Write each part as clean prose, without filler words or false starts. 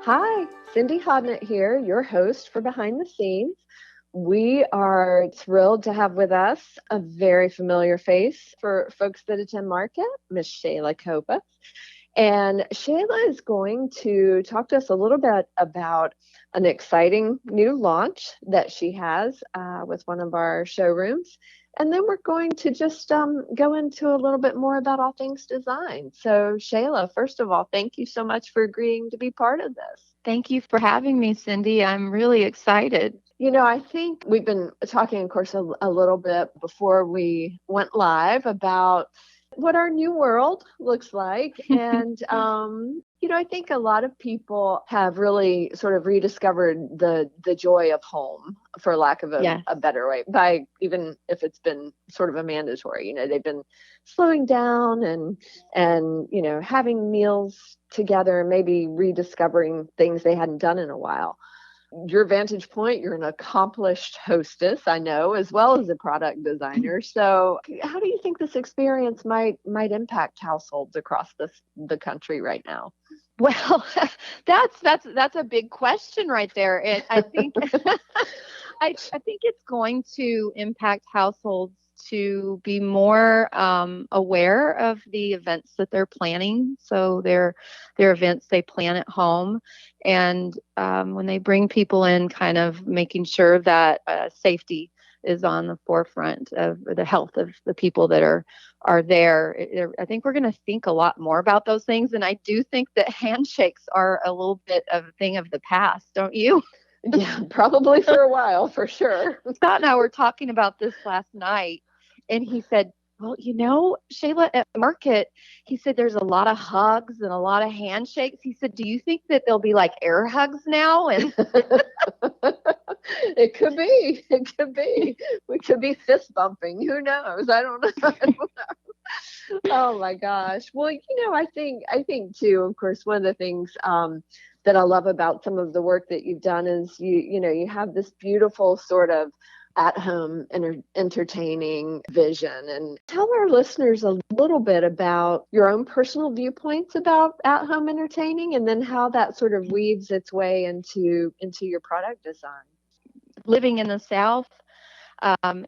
Hi, Cindy Hodnett here, your host for Behind the Scenes. We are thrilled to have with us a very familiar face for folks that attend market, Miss Shayla Copas. And Shayla is going to talk to us a little bit about an exciting new launch that she has with one of our showrooms. And then we're going to just go into a little bit more about all things design. So, Shayla, first of all, thank you so much for agreeing to be part of this. Thank you for having me, Cindy. I'm really excited. I think we've been talking, of course, a little bit before we went live about what our new world looks like. And, I think a lot of people have really sort of rediscovered the joy of home, for lack of Yes. a better way, by even if it's been sort of a mandatory. They've been slowing down and having meals together, maybe rediscovering things they hadn't done in a while. Your vantage point, you're an accomplished hostess, I know, as well as a product designer. So how do you think this experience might impact households across the country right now? Well, that's a big question right there. I think I think it's going to impact households to be more aware of the events that they're planning. So their events they plan at home, and when they bring people in, kind of making sure that safety is on the forefront of the health of the people that are there. I think we're going to think a lot more about those things, and I do think that handshakes are a little bit of a thing of the past, don't you? Yeah, probably for a while, for sure. Scott and I were talking about this last night, and he said, "Well, Shayla, at market," he said, "there's a lot of hugs and a lot of handshakes." He said, "Do you think that there'll be like air hugs now?" And It could be. It could be. We could be fist bumping. Who knows? I don't know. I don't know. Oh my gosh. Well, I think too, of course, one of the things that I love about some of the work that you've done is you have this beautiful sort of at home entertaining vision. And tell our listeners a little bit about your own personal viewpoints about at home entertaining, and then how that sort of weaves its way into your product design. living in the South,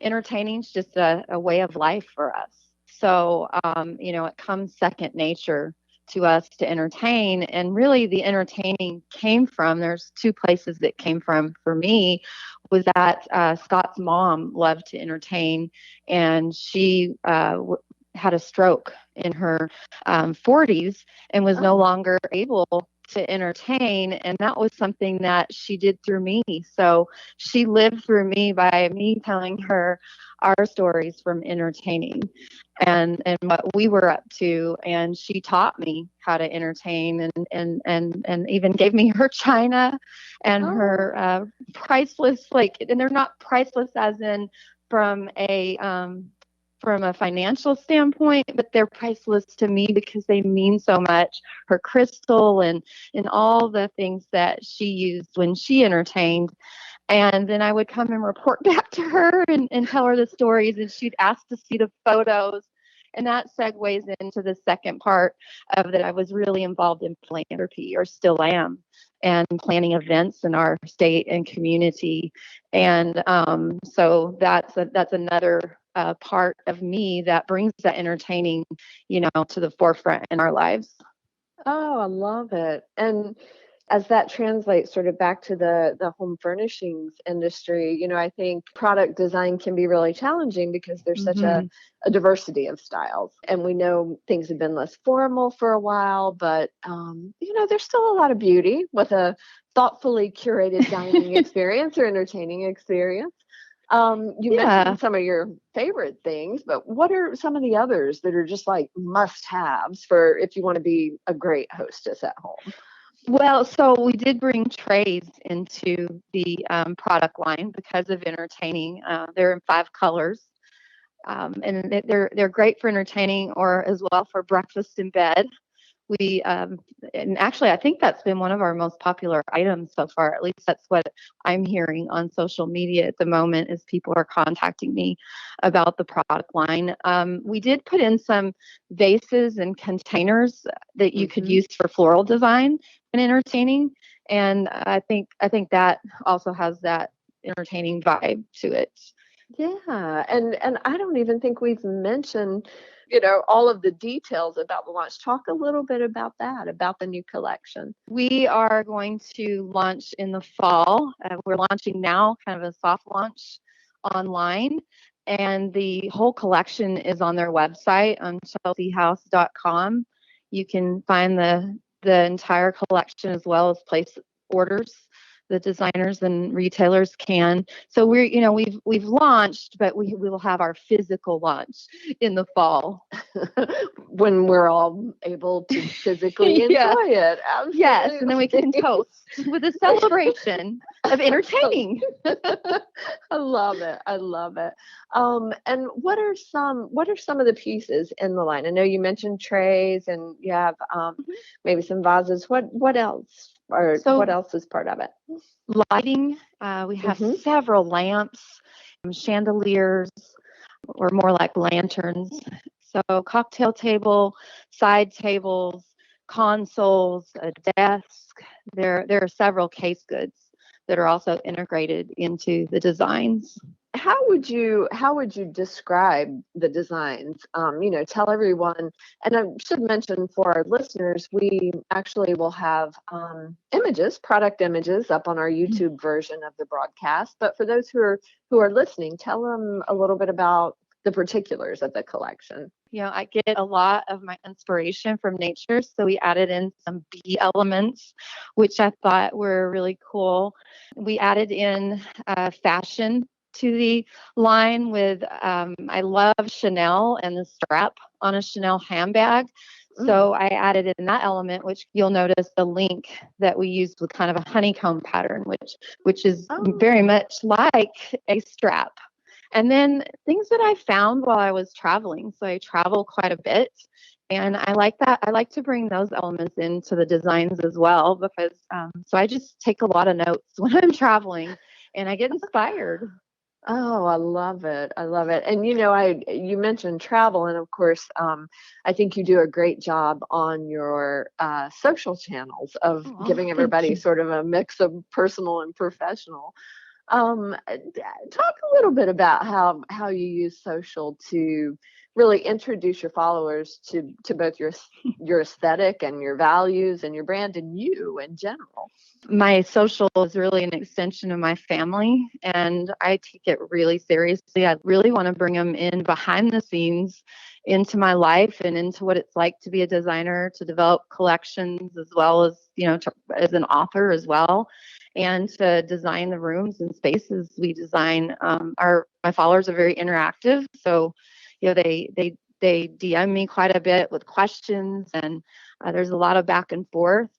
entertaining is just a way of life for us. So, it comes second nature to us to entertain. And really, the entertaining came from, there's two places that came from for me, was that Scott's mom loved to entertain, and she had a stroke in her 40s and was no Oh, longer able to entertain. And that was something that she did through me. So she lived through me by me telling her our stories from entertaining and what we were up to. And she taught me how to entertain, and even gave me her china and oh, her priceless, like, and they're not priceless as in from a financial standpoint, but they're priceless to me because they mean so much. Her crystal and all the things that she used when she entertained. And then I would come and report back to her and tell her the stories, and she'd ask to see the photos. And that segues into the second part of that. I was really involved in philanthropy, or still am, and planning events in our state and community. And so that's another part of me that brings that entertaining, to the forefront in our lives. oh, I love it. And as that translates sort of back to the home furnishings industry, I think product design can be really challenging because there's such Hmm. a diversity of styles. And we know things have been less formal for a while, but there's still a lot of beauty with a thoughtfully curated dining experience or entertaining experience. You Yeah. mentioned some of your favorite things, but what are some of the others that are just like must-haves for if you want to be a great hostess at home? Well, so we did bring trays into the product line because of entertaining. They're in 5 colors, and they're great for entertaining, or as well for breakfast in bed. We and actually, I think that's been one of our most popular items so far. At least that's what I'm hearing on social media at the moment, is people are contacting me about the product line. We did put in some vases and containers that you could Hmm. use for floral design. and entertaining. And I think that also has that entertaining vibe to it. Yeah, and I don't even think we've mentioned, all of the details about the launch. Talk a little bit about that, about the new collection. We are going to launch in the fall. We're launching now, kind of a soft launch online, and the whole collection is on their website on chelseahouse.com. You can find the entire collection as well as place orders. The designers and retailers can. So we've launched, but we will have our physical launch in the fall. When we're all able to physically enjoy Yeah. it. Absolutely. Yes, and then we can toast with a celebration of entertaining. I love it. I love it. And what are some of the pieces in the line? I know you mentioned trays and you have maybe some vases. What else? Or what So else is part of it? lighting, we have Hmm. several lamps, chandeliers, or more like lanterns. So cocktail table, side tables, consoles, a desk. There are several case goods that are also integrated into the designs. How would you describe the designs? Tell everyone. And I should mention for our listeners, we actually will have images, product images, up on our YouTube version of the broadcast. But for those who are listening, tell them a little bit about the particulars of the collection. I get a lot of my inspiration from nature, so we added in some bee elements, which I thought were really cool. We added in fashion to the line with, I love Chanel and the strap on a Chanel handbag. Mm. So I added in that element, which you'll notice the link that we used with kind of a honeycomb pattern, which is very Oh. much like a strap. And then things that I found while I was traveling. So I travel quite a bit. And I like that. I like to bring those elements into the designs as well because so I just take a lot of notes when I'm traveling and I get inspired. Oh, I love it. I love it. And you mentioned travel, and of course, I think you do a great job on your social channels of Oh, giving thank everybody you. sort of a mix of personal and professional. Talk a little bit about how you use social to really introduce your followers to both your aesthetic and your values and your brand and you in general. My social is really an extension of my family, and I take it really seriously. I really want to bring them in behind the scenes into my life and into what it's like to be a designer, to develop collections, as well as, as an author as well, and to design the rooms and spaces we design. My followers are very interactive, so they DM me quite a bit with questions, and there's a lot of back and forth.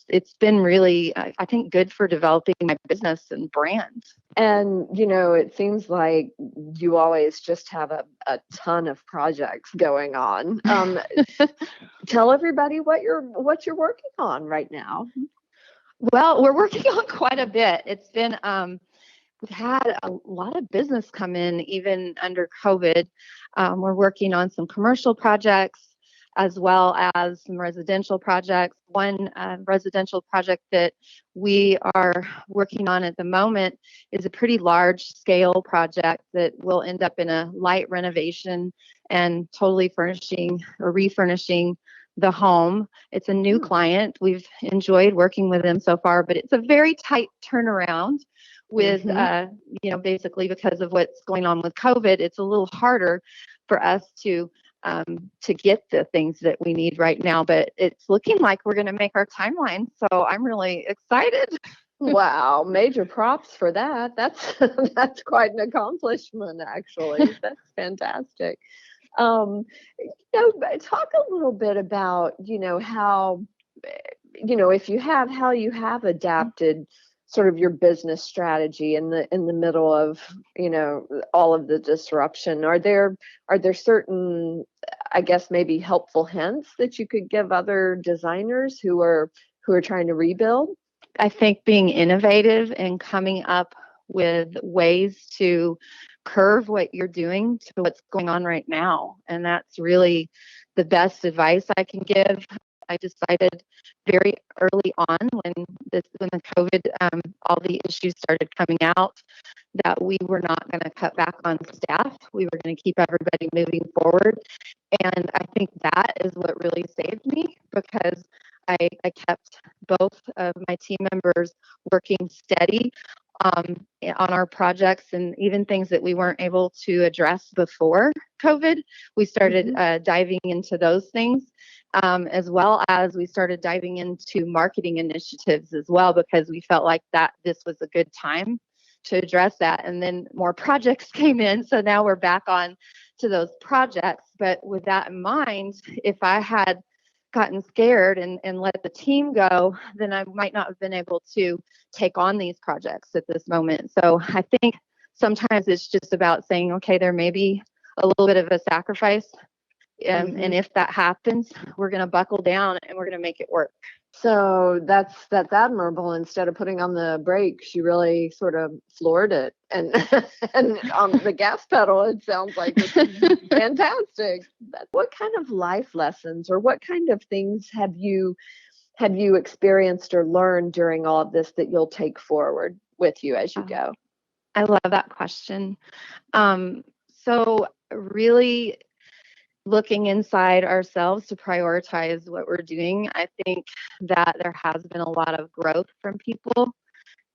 It's been really, I think, good for developing my business and brand. And it seems like you always just have a ton of projects going on. Tell everybody what you're working on right now. Well, we're working on quite a bit. It's been we've had a lot of business come in even under COVID. We're working on some commercial projects as well as some residential projects. One residential project that we are working on at the moment is a pretty large scale project that will end up in a light renovation and totally furnishing or refurnishing the home. It's a new client. We've enjoyed working with them so far, but it's a very tight turnaround with, Hmm. basically because of what's going on with COVID. It's a little harder for us to get the things that we need right now, but it's looking like we're going to make our timeline. So I'm really excited. Wow, major props for that. That's that's quite an accomplishment, actually. That's fantastic. Um, Talk a little bit about, how, if you have how you have adapted sort of your business strategy in the middle of, all of the disruption. Are there certain, I guess, maybe helpful hints that you could give other designers who are trying to rebuild? I think being innovative and coming up with ways to curve what you're doing to what's going on right now. And that's really the best advice I can give. I decided very early on when the COVID, all the issues started coming out, that we were not going to cut back on staff. We were going to keep everybody moving forward. And I think that is what really saved me, because I kept both of my team members working steady on our projects, and even things that we weren't able to address before COVID. We started diving into those things, as well as we started diving into marketing initiatives as well, because we felt like that this was a good time to address that. And then more projects came in, so now we're back on to those projects. But with that in mind, if I had gotten scared and let the team go, then I might not have been able to take on these projects at this moment. So I think sometimes it's just about saying, okay, there may be a little bit of a sacrifice. And if that happens, we're going to buckle down and we're going to make it work. So that's admirable. Instead of putting on the brakes, you really sort of floored it and and on the gas pedal. It sounds like it's fantastic. What kind of life lessons or what kind of things have you experienced or learned during all of this that you'll take forward with you as you go? I love that question. So really looking inside ourselves to prioritize what we're doing. I think that there has been a lot of growth from people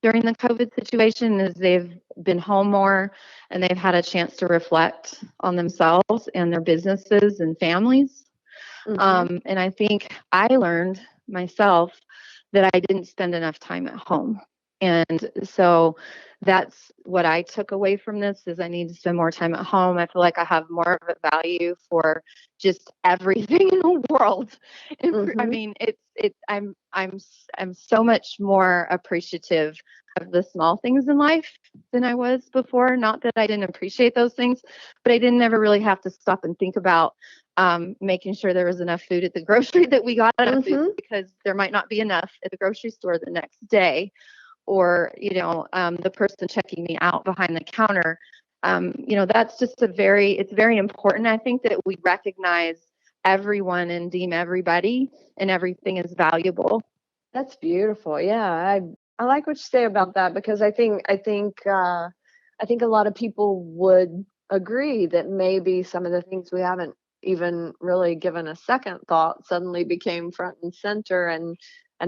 during the COVID situation, as they've been home more and they've had a chance to reflect on themselves and their businesses and families. And I think I learned myself that I didn't spend enough time at home. And so that's what I took away from this, is I need to spend more time at home. I feel like I have more of a value for just everything in the world. And I mean, I'm so much more appreciative of the small things in life than I was before. Not that I didn't appreciate those things, but I didn't ever really have to stop and think about making sure there was enough food at the grocery, that we got enough food, because there might not be enough at the grocery store the next day. Or, the person checking me out behind the counter. That's just it's very important. I think that we recognize everyone and deem everybody and everything as valuable. That's beautiful. Yeah, I like what you say about that, because I think a lot of people would agree that maybe some of the things we haven't even really given a second thought suddenly became front and center, and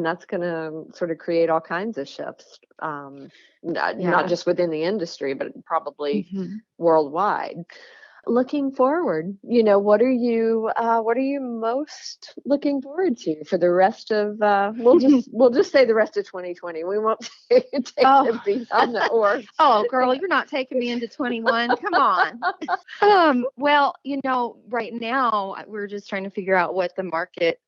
that's going to sort of create all kinds of shifts, not just within the industry, but probably worldwide. Looking forward, what are you most looking forward to for the rest of we'll just say the rest of 2020. We won't take it beyond that. Or girl, you're not taking me into 21. Come on. Well, right now we're just trying to figure out what the market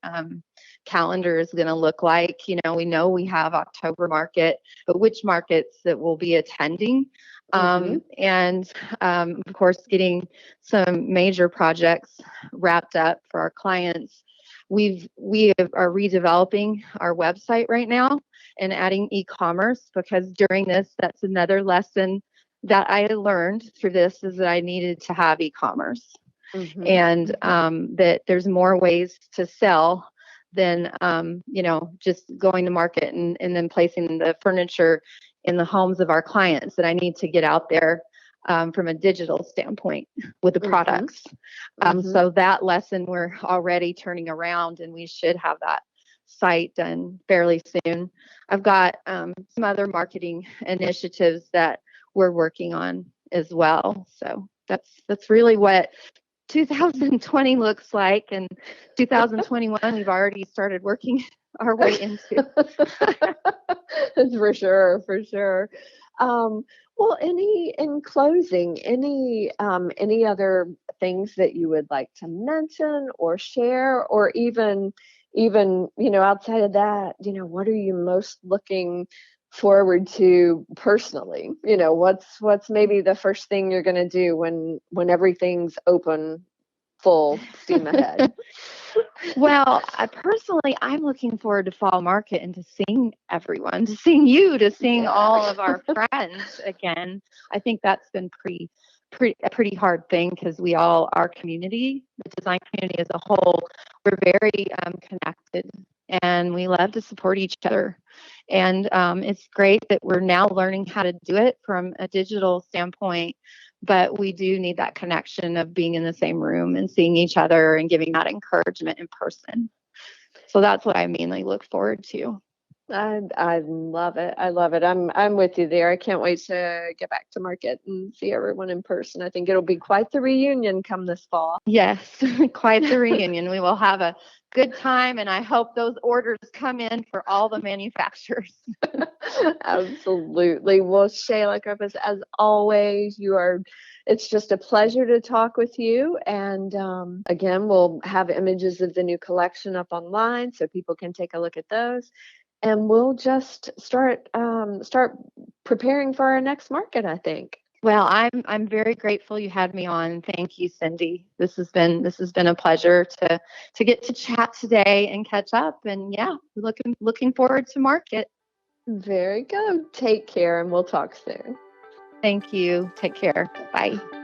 calendar is going to look like. We know we have October market, but which markets that we'll be attending. And of course, getting some major projects wrapped up for our clients. We are redeveloping our website right now and adding e-commerce, because during this, that's another lesson that I learned through this, is that I needed to have e-commerce, and that there's more ways to sell than just going to market and then placing the furniture in the homes of our clients, that I need to get out there from a digital standpoint with the products. So that lesson we're already turning around, and we should have that site done fairly soon. I've got some other marketing initiatives that we're working on as well. So that's really what 2020 looks like, and 2021 we've already started working our way into. For sure. Well, in closing, any other things that you would like to mention or share, or even outside of that, what are you most looking forward to personally? What's maybe the first thing you're going to do when everything's open, full steam ahead? Well, I'm looking forward to fall market and to seeing everyone, to seeing you, to seeing all of our friends again. I think that's been pretty a pretty hard thing because our community, the design community as a whole, we're very connected and we love to support each other. And it's great that we're now learning how to do it from a digital standpoint, but we do need that connection of being in the same room and seeing each other and giving that encouragement in person. So that's what I mainly look forward to. I love it. I love it. I'm with you there. I can't wait to get back to market and see everyone in person. I think it'll be quite the reunion come this fall. Yes, quite the reunion. We will have a good time, and I hope those orders come in for all the manufacturers. Absolutely. Well, Shayla Copas, as always, it's just a pleasure to talk with you. And again, we'll have images of the new collection up online so people can take a look at those. And we'll just start preparing for our next market, I think. Well, I'm very grateful you had me on. Thank you, Cindy. This has been a pleasure to get to chat today and catch up. And yeah, looking forward to market. Very good. Take care, and we'll talk soon. Thank you. Take care. Bye.